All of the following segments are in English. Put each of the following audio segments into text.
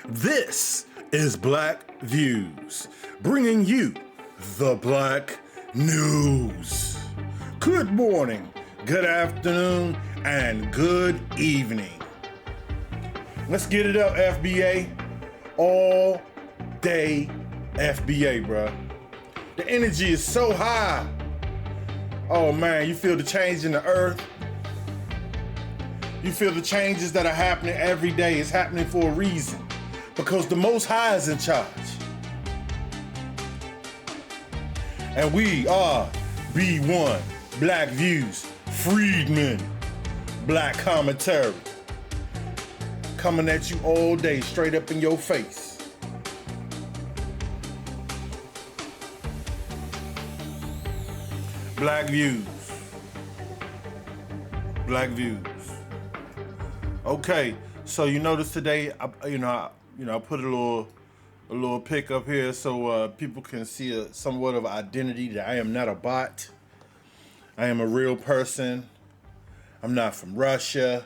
This is Black Views, bringing you the Black News. Good morning, good afternoon, and good evening. Let's get it up, FBA. All day FBA, bruh. The energy is so high. Oh man, you feel the change in the earth. You feel the changes that are happening every day. It's happening for a reason. Because the Most High is in charge. And we are B1, Black Views, Freedmen, Black Commentary. Coming at you all day, straight up in your face. Black Views. Black Views. Okay, so you notice today, I put a little pic up here so people can see somewhat of identity that I am not a bot. I am a real person. I'm not from Russia.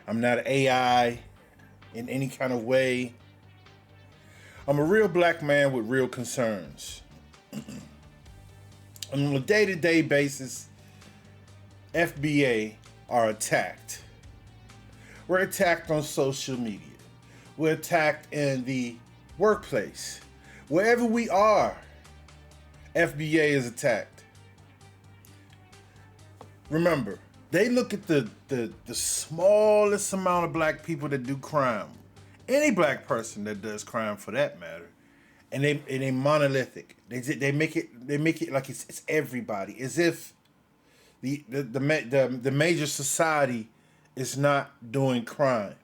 I'm not AI in any kind of way. I'm a real black man with real concerns. On a day-to-day basis, FBA are attacked. We're attacked on social media. We're attacked in the workplace. Wherever we are, FBA is attacked. Remember, they look at the smallest amount of black people that do crime, any black person that does crime for that matter, and they monolithic. They make it like it's everybody, as if the major society is not doing crime.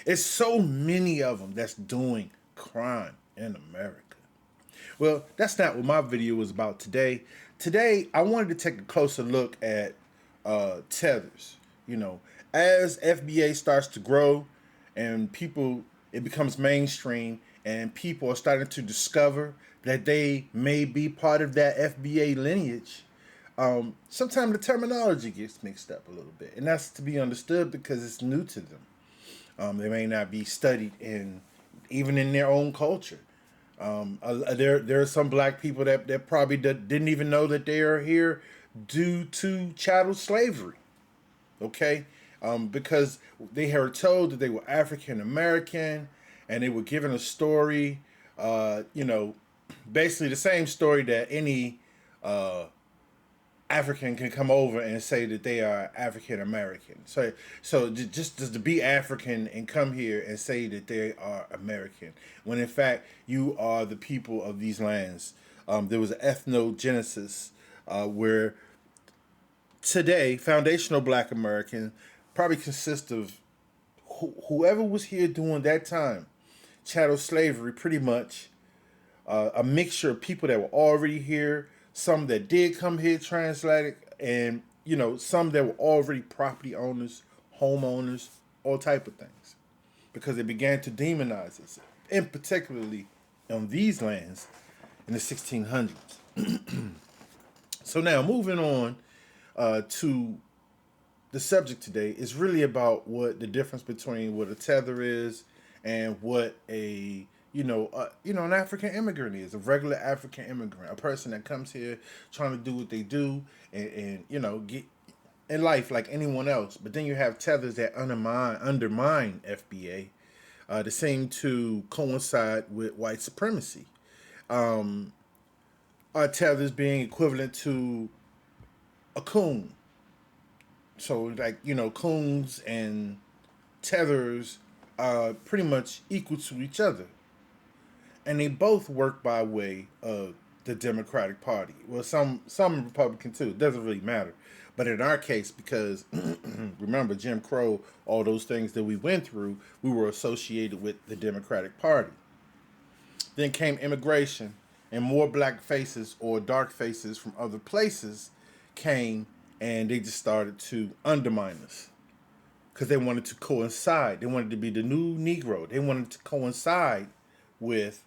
It's so many of them that's doing crime in America. Well, that's not what my video was about today. Today, I wanted to take a closer look at Tethers. You know, as FBA starts to grow and it becomes mainstream and people are starting to discover that they may be part of that FBA lineage, sometimes the terminology gets mixed up a little bit, and that's to be understood because it's new to them. They may not be studied even in their own culture. There are some black people that probably didn't even know that they are here due to chattel slavery. Okay, because they were told that they were African American, and they were given a story. Basically the same story that any African can come over and say that they are African American. So just to be African and come here and say that they are American, when in fact you are the people of these lands. There was an ethnogenesis where today foundational Black American probably consists of whoever was here during that time, chattel slavery, pretty much a mixture of people that were already here. Some that did come here translated, and some that were already property owners, homeowners, all type of things, because they began to demonize us, and particularly on these lands in the 1600s. So now moving on to the subject today is really about what the difference between what a tether is and what an African immigrant is, a regular African immigrant, a person that comes here trying to do what they do and get in life like anyone else. But then you have tethers that undermine FBA, that seem to coincide with white supremacy. Are tethers being equivalent to a coon? So coons and tethers are pretty much equal to each other. And they both work by way of the Democratic Party. Well, some Republican too. It doesn't really matter. But in our case, because remember Jim Crow, all those things that we went through, we were associated with the Democratic Party. Then came immigration, and more black faces or dark faces from other places came, and they just started to undermine us. Because they wanted to coincide. They wanted to be the new Negro. They wanted to coincide with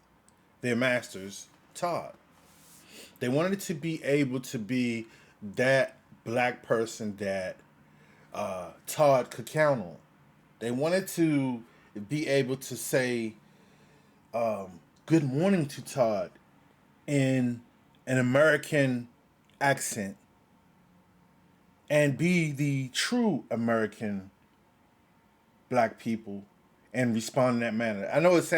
their masters, Todd. They wanted to be able to be that black person that Todd could count on. They wanted to be able to say good morning to Todd in an American accent and be the true American black people and respond in that manner. I know it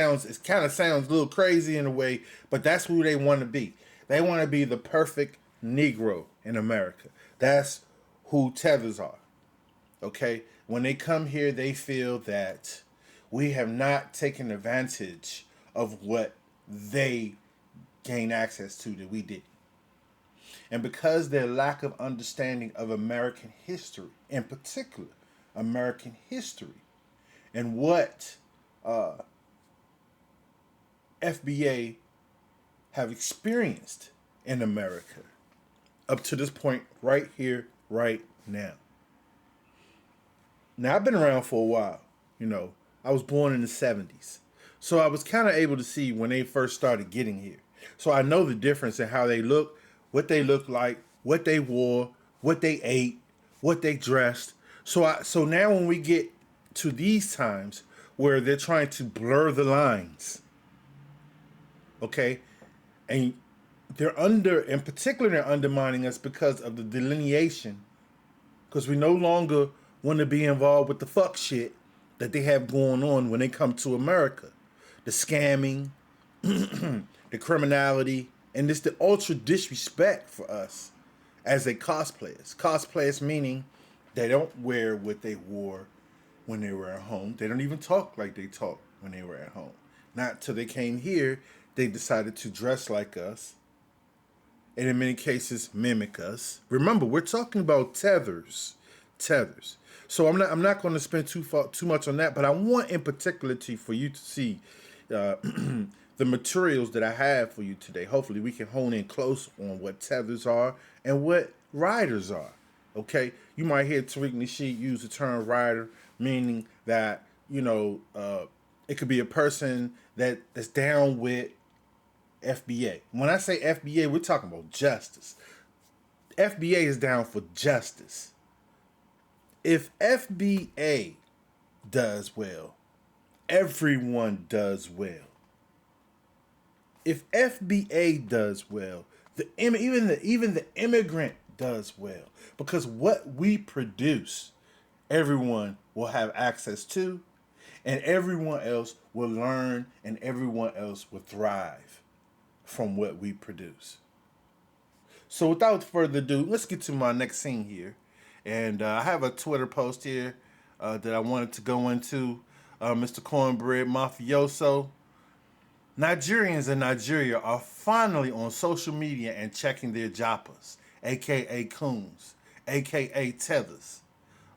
kind of sounds a little crazy in a way, but that's who they want to be. They want to be the perfect Negro in America. That's who Tethers are. Okay? When they come here, they feel that we have not taken advantage of what they gain access to that we did. And because their lack of understanding of American history, in particular, American history, and what FBA have experienced in America up to this point, right here, right now. Now, I've been around for a while. You know, I was born in the 70s. So I was kind of able to see when they first started getting here. So I know the difference in how they look, what they look like, what they wore, what they ate, what they dressed. So now when we get to these times where they're trying to blur the lines, okay, and in particular, they're undermining us because of the delineation, because we no longer want to be involved with the fuck shit that they have going on when they come to America. The scamming, the criminality, and just the ultra disrespect for us as a cosplayers. Cosplayers meaning they don't wear what they wore when they were at home. They don't even talk like they talked when they were at home. Not till they came here, they decided to dress like us, and in many cases mimic us. Remember, we're talking about tethers. Tethers. So I'm not going to spend too much on that, but I want in particular for you to see the materials that I have for you today. Hopefully we can hone in close on what tethers are and what riders are. Okay, you might hear Tariq Nasheed use the term rider, meaning that it could be a person that's down with FBA. When I say FBA, we're talking about justice. FBA is down for justice. If FBA does well, everyone does well. If FBA does well, even the immigrant does well, because what we produce, everyone will have access to, and everyone else will learn, and everyone else will thrive from what we produce. So without further ado, let's get to my next scene here. And I have a Twitter post here that I wanted to go into. Mr. Cornbread Mafioso. Nigerians in Nigeria are finally on social media and checking their joppas, aka coons, aka tethers.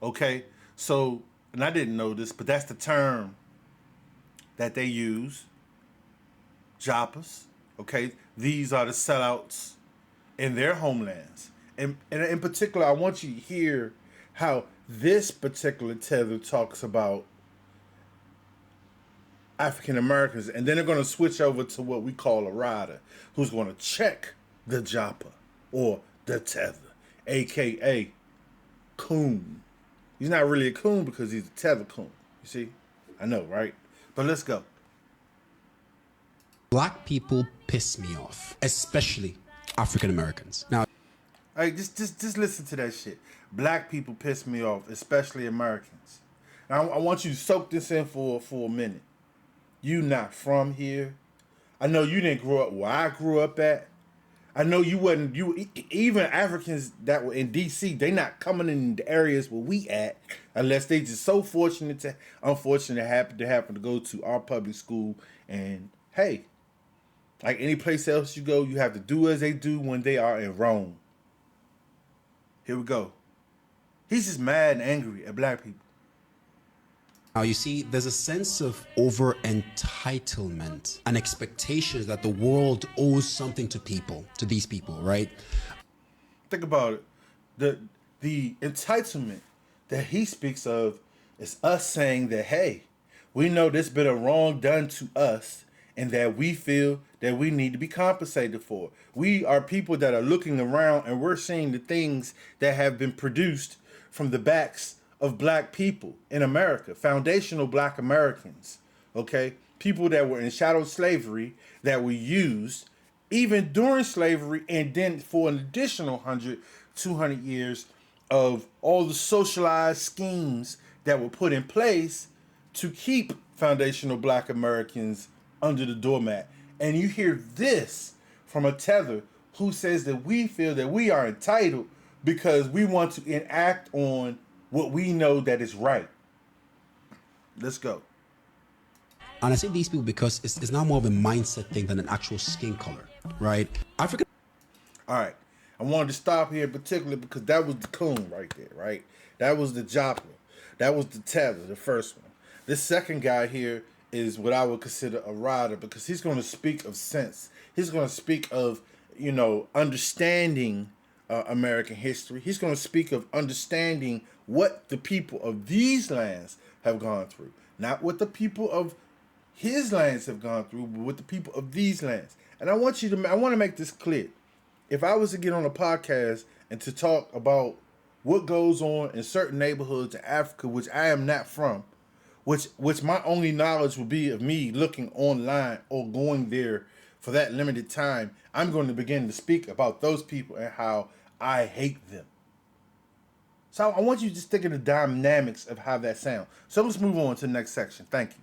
Okay? So, and I didn't know this, but that's the term that they use. Joppas. Okay? These are the sellouts in their homelands. And in particular, I want you to hear how this particular tether talks about African Americans, and then they're going to switch over to what we call a rider, who's going to check the joppa or the tether, aka coon. He's not really a coon because he's a tether coon. You see? I know, right? But let's go. Black people piss me off, especially African Americans. Now, Hey, just listen to that shit. Black people piss me off, especially Americans. Now, I want you to soak this in for a minute. You not from here. I know you didn't grow up where I grew up at. I know you wasn't. Even Africans that were in D.C., they not coming in the areas where we at unless they just so unfortunate to happen to go to our public school. And hey, like any place else you go, you have to do as they do when they are in Rome. Here we go. He's just mad and angry at black people. Now, you see, there's a sense of over-entitlement and expectations that the world owes something to these people, right? Think about it. The entitlement that he speaks of is us saying that, hey, we know there's been a wrong done to us and that we feel that we need to be compensated for. We are people that are looking around and we're seeing the things that have been produced from the backs of black people in America, foundational black Americans, okay? People that were in shadow slavery that were used even during slavery and then for an additional 100, 200 years of all the socialized schemes that were put in place to keep foundational black Americans under the doormat. And you hear this from a Tether who says that we feel that we are entitled because we want to enact on what we know that is right. Let's go. And I say these people because it's now more of a mindset thing than an actual skin color, right? African. All right. I wanted to stop here in particular because that was the coon right there, right? That was the Joplin. That was the Tether, the first one. This second guy here is what I would consider a rider because he's going to speak of sense. He's going to speak of, understanding American history. He's going to speak of understanding what the people of these lands have gone through. Not what the people of his lands have gone through, but what the people of these lands. And I want to make this clear. If I was to get on a podcast and to talk about what goes on in certain neighborhoods in Africa, which I am not from, which my only knowledge will be of me looking online or going there for that limited time, I'm going to begin to speak about those people and how I hate them. So I want you to just think of the dynamics of how that sounds. So let's move on to the next section. Thank you.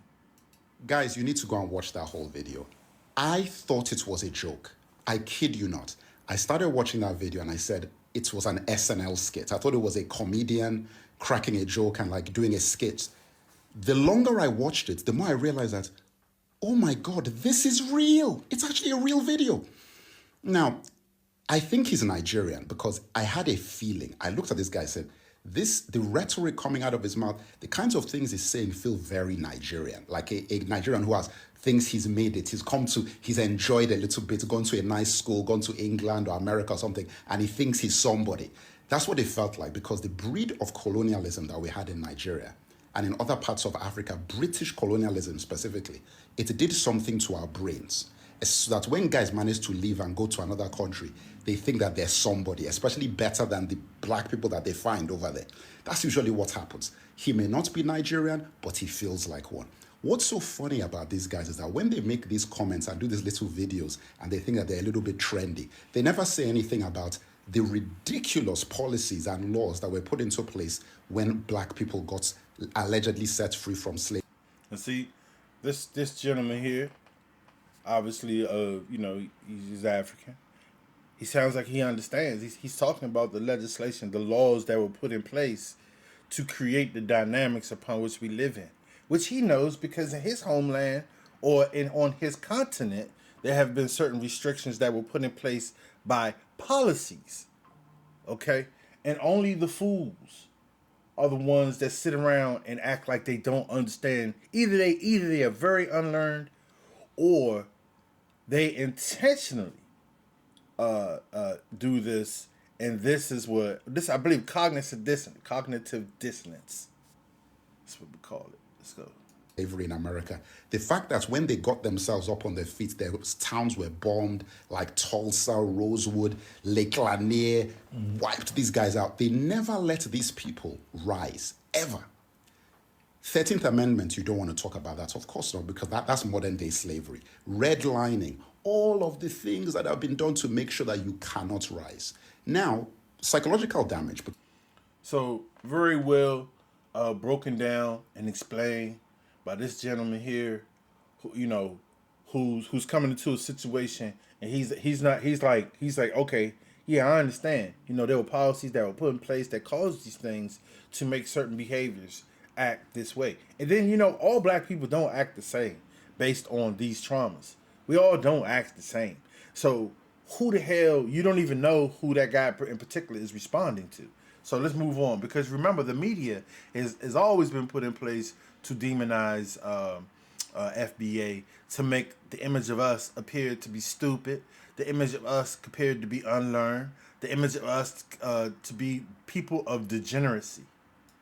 Guys, you need to go and watch that whole video. I thought it was a joke. I kid you not. I started watching that video and I said it was an SNL skit. I thought it was a comedian cracking a joke and like doing a skit. The longer I watched it, the more I realized that, oh my God, this is real. It's actually a real video. Now, I think he's Nigerian because I had a feeling. I looked at this guy and said, the rhetoric coming out of his mouth, the kinds of things he's saying feel very Nigerian. Like a Nigerian who has things he's made it. He's enjoyed a little bit, gone to a nice school, gone to England or America or something, and he thinks he's somebody. That's what it felt like because the breed of colonialism that we had in Nigeria and in other parts of Africa, British colonialism specifically, it did something to our brains. So that when guys manage to leave and go to another country, they think that they're somebody, especially better than the black people that they find over there. That's usually what happens. He may not be Nigerian, but he feels like one. What's so funny about these guys is that when they make these comments and do these little videos and they think that they're a little bit trendy, they never say anything about the ridiculous policies and laws that were put into place when black people got allegedly set free from slavery. And see, this gentleman here, obviously, he's African. He sounds like he understands. He's talking about the legislation, the laws that were put in place to create the dynamics upon which we live in, which he knows because in his homeland or on his continent, there have been certain restrictions that were put in place by policies, okay? And only the fools are the ones that sit around and act like they don't understand. Either they are very unlearned or they intentionally do this, and this is what I believe cognitive dissonance. That's what we call it. Let's go. Slavery in America. The fact that when they got themselves up on their feet, their towns were bombed, like Tulsa, Rosewood, Lake Lanier, wiped these guys out. They never let these people rise, ever. 13th Amendment, you don't want to talk about that. Of course not, because that's modern day slavery. Redlining, all of the things that have been done to make sure that you cannot rise. Now, psychological damage. So, very well broken down and explained by this gentleman here, who's coming into a situation and he's like, okay, yeah, I understand. There were policies that were put in place that caused these things to make certain behaviors act this way. And then, all black people don't act the same based on these traumas. We all don't act the same. So who the hell, you don't even know who that guy in particular is responding to. So let's move on, because remember, the media has always been put in place to demonize FBA, to make the image of us appear to be stupid, the image of us appear to be unlearned, the image of us to be people of degeneracy.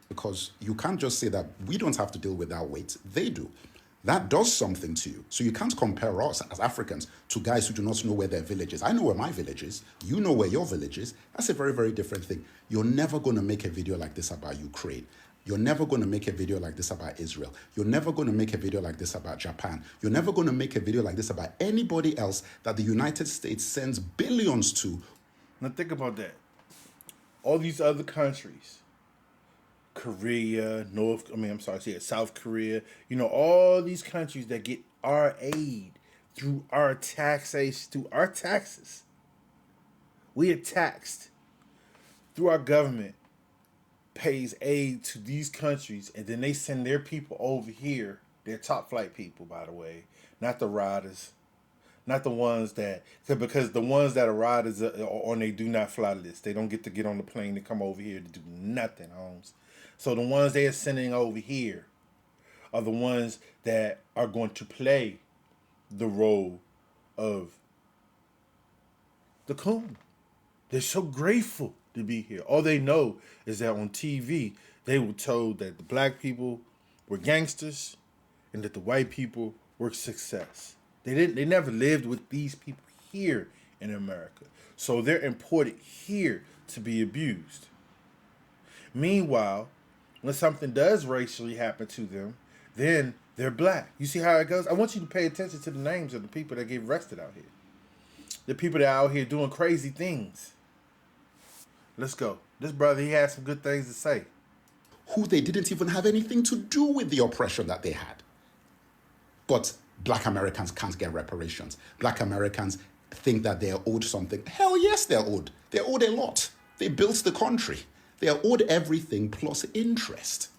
Because you can't just say that we don't have to deal with that weight. They do. That does something to you. So you can't compare us as Africans to guys who do not know where their village is. I know where my village is. You know where your village is. That's a very, very different thing. You're never going to make a video like this about Ukraine. You're never going to make a video like this about Israel. You're never going to make a video like this about Japan. You're never going to make a video like this about anybody else that the United States sends billions to. Now think about that. All these other countries, Korea, South Korea, all these countries that get our aid through our taxation, through our taxes. We are taxed through our government pays aid to these countries, and then they send their people over here. They're top flight people, by the way, not the riders, not the ones that, because the ones that are riders are on they do not fly list. They don't get to get on the plane to come over here to do nothing, Holmes. So the ones they are sending over here are the ones that are going to play the role of the coon. They're so grateful to be here. All they know is that on TV, they were told that the black people were gangsters and that the white people were success. They never lived with these people here in America. So they're imported here to be abused. Meanwhile, when something does racially happen to them, then they're black. You see how it goes? I want you to pay attention to the names of the people that get arrested out here. The people that are out here doing crazy things. Let's go. This brother, he has some good things to say. Who they didn't even have anything to do with the oppression that they had. But black Americans can't get reparations. Black Americans think that they're owed something. Hell yes, they're owed. They're owed a lot. They built the country. They are owed everything plus interest.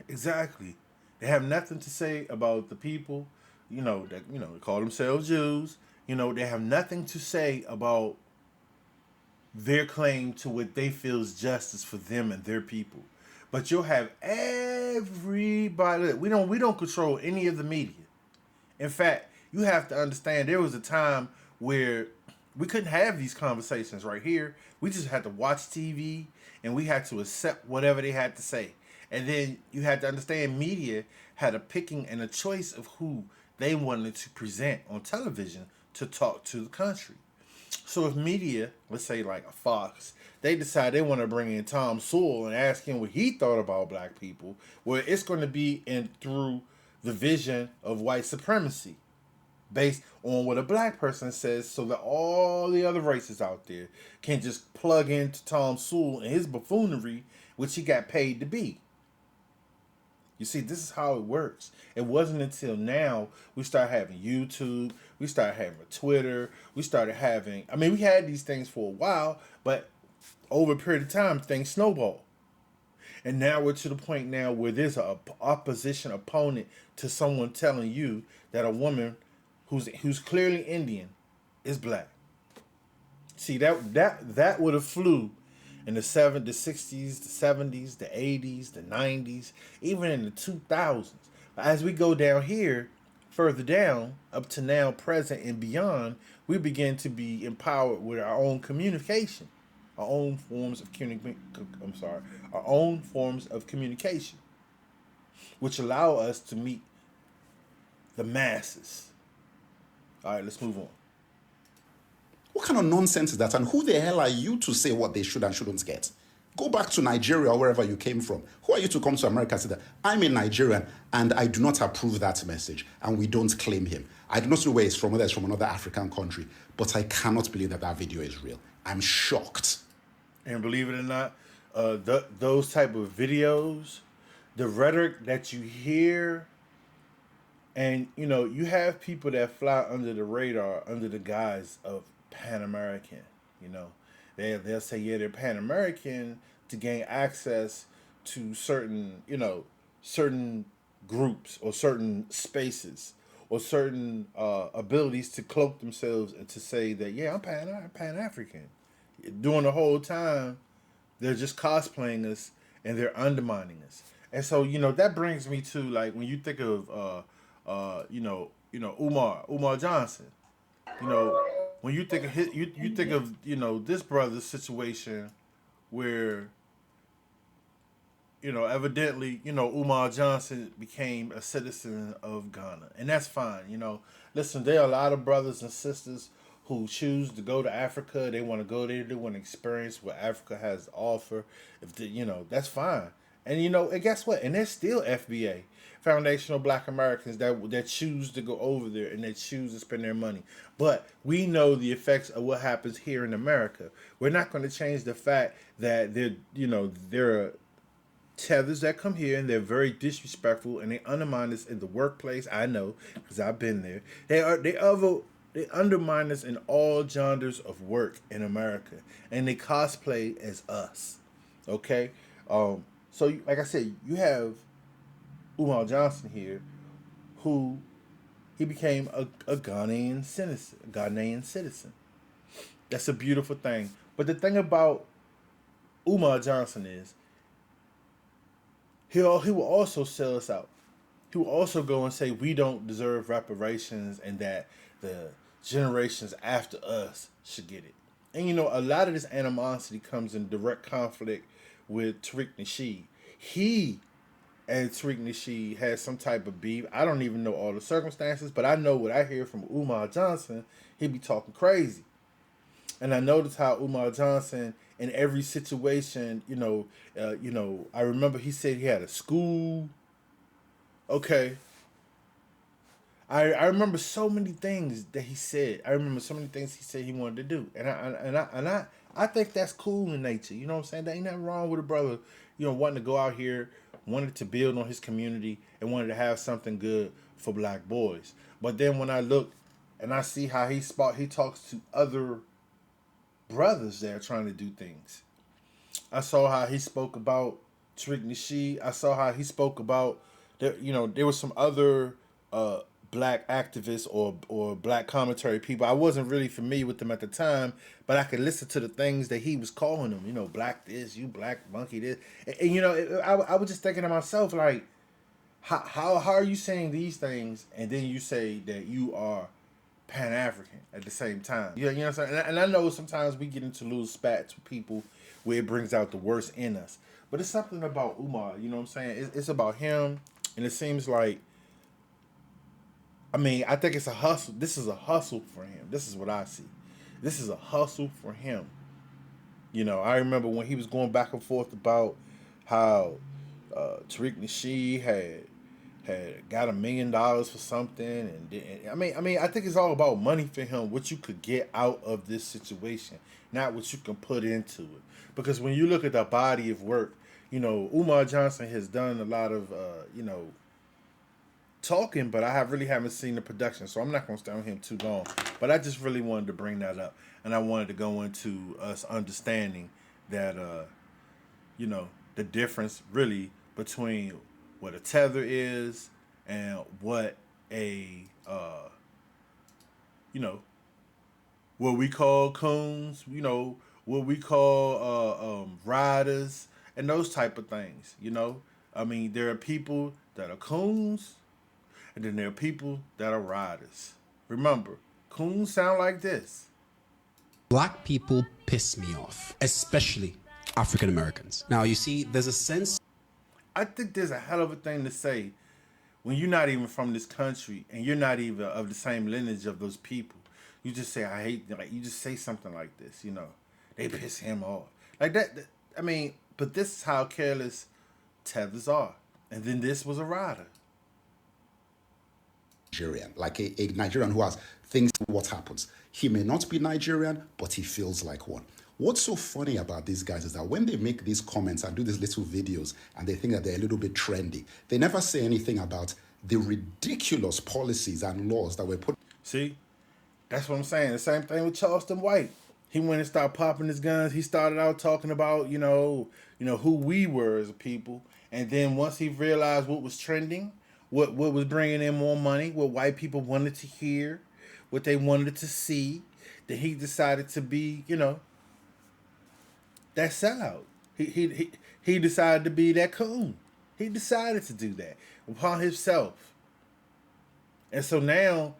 Exactly. They have nothing to say about the people, that they call themselves Jews. They have nothing to say about their claim to what they feel is justice for them and their people. But you'll have everybody. We don't control any of the media. In fact, you have to understand there was a time where we couldn't have these conversations right here. We just had to watch TV and we had to accept whatever they had to say. And then you had to understand media had a picking and a choice of who they wanted to present on television to talk to the country. So if media, let's say like a Fox, they decide they want to bring in Tom Sewell and ask him what he thought about black people, well, it's going to be through the vision of white supremacy based on what a black person says, so that all the other races out there can just plug into Tom Sewell and his buffoonery, which he got paid to be. You see, this is how it works. It wasn't until now we started having YouTube, we started having Twitter, we had these things for a while, but over a period of time, things snowballed. And now we're to the point now where there's an opposition opponent to someone telling you that a woman who's clearly Indian is black. See, that would have flew in the 60s, the 70s, the 80s, the 90s, even in the 2000s. As we go down here, further down, up to now, present, and beyond, we begin to be empowered with our own communication, our own forms of communication, which allow us to meet the masses. All right, let's move on. What kind of nonsense is that? And who the hell are you to say what they should and shouldn't get? Go back to Nigeria or wherever you came from. Who are you to come to America and say that I'm a Nigerian and I do not approve that message and we don't claim him? I do not know where he's from, whether it's from another African country, but I cannot believe that video is real. I'm shocked. And believe it or not, those type of videos, the rhetoric that you hear, and you have people that fly under the radar under the guise of Pan American. They'll say, yeah, they're Pan American to gain access to certain groups or certain spaces or certain abilities to cloak themselves and to say that, yeah, I'm Pan African. During the whole time, they're just cosplaying us and they're undermining us. And so, that brings me to, like, when you think of Umar Johnson, when you think of you think of this brother's situation where evidently, Umar Johnson became a citizen of Ghana, and that's fine. Listen, there are a lot of brothers and sisters who choose to go to Africa. They want to go there. They want to experience what Africa has to offer. If that's fine. And and guess what? And there's still FBA, Foundational Black Americans, that choose to go over there and they choose to spend their money. But we know the effects of what happens here in America. We're not going to change the fact that there are tethers that come here and they're very disrespectful and they undermine us in the workplace. I know because I've been there. They undermine us in all genres of work in America, and they cosplay as us. Okay, so like I said, you have Umar Johnson here, who he became a Ghanaian citizen. That's a beautiful thing. But the thing about Umar Johnson is he will also sell us out. He will also go and say we don't deserve reparations and that the generations after us should get it. And a lot of this animosity comes in direct conflict with Tariq Nasheed. He and Tariq Nasheed had some type of beef. I don't even know all the circumstances, but I know what I hear from Umar Johnson. He be talking crazy. And I noticed how Umar Johnson, in every situation, I remember he said he had a school. Okay. I remember so many things that he said. I remember so many things he said he wanted to do, and I think that's cool in nature. You know what I'm saying? There ain't nothing wrong with a brother, wanting to go out here, wanted to build on his community, and wanted to have something good for black boys. But then when I look and I see how he talks to other brothers that are trying to do things. I saw how he spoke about Tariq Nasheed. I saw how he spoke about there was some other black activists or black commentary people. I wasn't really familiar with them at the time, but I could listen to the things that he was calling them. Black this, you black monkey this, and I was just thinking to myself like, how are you saying these things and then you say that you are Pan African at the same time? You know what I'm saying? And I know sometimes we get into little spats with people where it brings out the worst in us, but it's something about Umar. You know what I'm saying? It's about him, and it seems like. I think it's a hustle. This is a hustle for him. This is what I see. This is a hustle for him. I remember when he was going back and forth about how Tariq Nasheed had got $1 million for something, and I think it's all about money for him. What you could get out of this situation, not what you can put into it. Because when you look at the body of work, Umar Johnson has done a lot of talking, but I really haven't seen the production, so I'm not going to stay on him too long. But I just really wanted to bring that up, and I wanted to go into us understanding that, the difference really between what a tether is and what a, what we call coons, what we call riders, and those type of things. There are people that are coons, and then there are people that are riders. Remember, coons sound like this. Black people piss me off, especially African Americans. Now, you see, there's a sense. I think there's a hell of a thing to say when you're not even from this country and you're not even of the same lineage of those people. You just say, I hate them. Like, you just say something like this, They piss him off. Like that. But this is how careless tethers are. And then this was a rider. Nigerian, like a Nigerian who has things what happens. He may not be Nigerian, but he feels like one. What's so funny about these guys is that when they make these comments and do these little videos and they think that they're a little bit trendy, they never say anything about the ridiculous policies and laws that were put. See, that's what I'm saying. The same thing with Charleston White. He went and started popping his guns. He started out talking about, who we were as a people. And then once he realized what was trending, what was bringing in more money, what white people wanted to hear, what they wanted to see, then he decided to be, that sellout. He decided to be that coon. He decided to do that upon himself. And so now,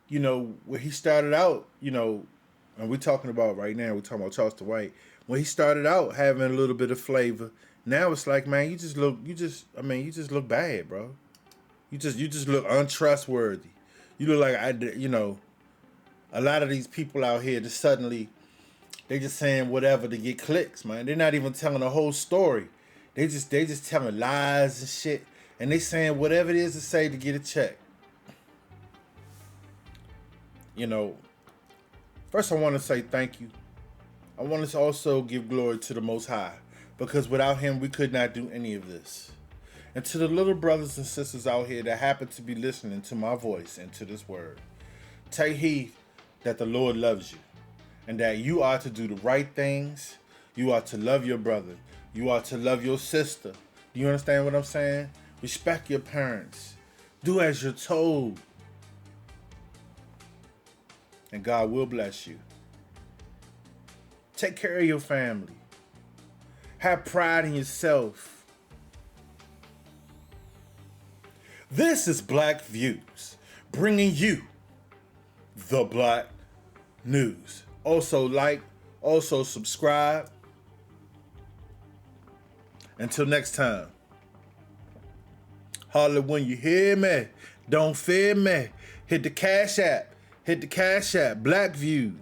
where he started out, and we're talking about right now, we're talking about Charleston White, when he started out having a little bit of flavor, Now it's like, man, you just look bad, bro. You just look untrustworthy. You look like a lot of these people out here just suddenly they just saying whatever to get clicks, man. They're not even telling the whole story. They just telling lies and shit, and they saying whatever it is to say to get a check. You know, first I want to say thank you. I want to also give glory to the Most High, because without Him we could not do any of this. And to the little brothers and sisters out here that happen to be listening to my voice and to this word, take heed that the Lord loves you and that you are to do the right things. You are to love your brother. You are to love your sister. Do you understand what I'm saying? Respect your parents. Do as you're told. And God will bless you. Take care of your family. Have pride in yourself. This is Black Views, bringing you the Black News. Also like, also subscribe. Until next time. Holler when you hear me. Don't fear me. Hit the Cash App. Black Views.